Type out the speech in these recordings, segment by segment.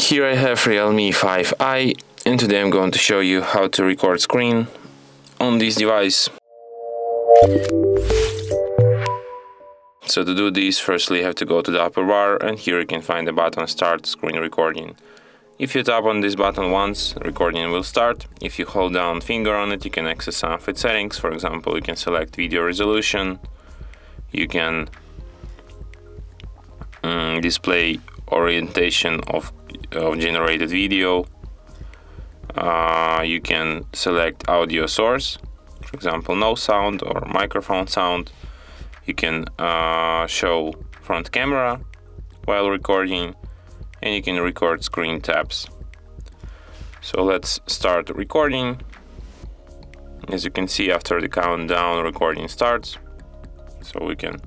Here I have Realme 5i, and today I'm going to show you how to record screen on this device. So to do this, firstly you have to go to the upper bar, and here you can find the button Start Screen Recording. If you tap on this button once, recording will start. If you hold down finger on it, you can access some of its settings. For example, you can select video resolution, you can display orientation of generated video, you can select audio source, for example no sound or microphone sound. You can show front camera while recording, and you can record screen taps. So let's start recording. As you can see, after the countdown, recording starts. So we can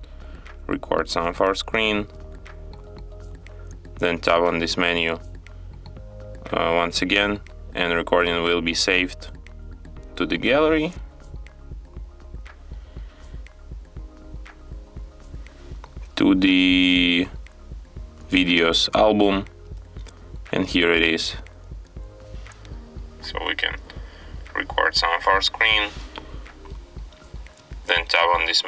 record some of our screen, then tap on this menu once again, and recording will be saved to the gallery. To the videos album, and here it is. So we can record some of our screen, then tap on this,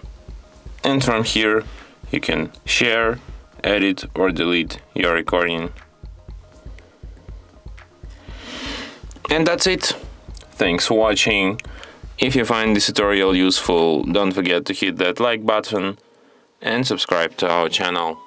and from here you can share, edit or delete your recording. And that's it. Thanks for watching. If you find this tutorial useful, don't forget to hit that like button and subscribe to our channel.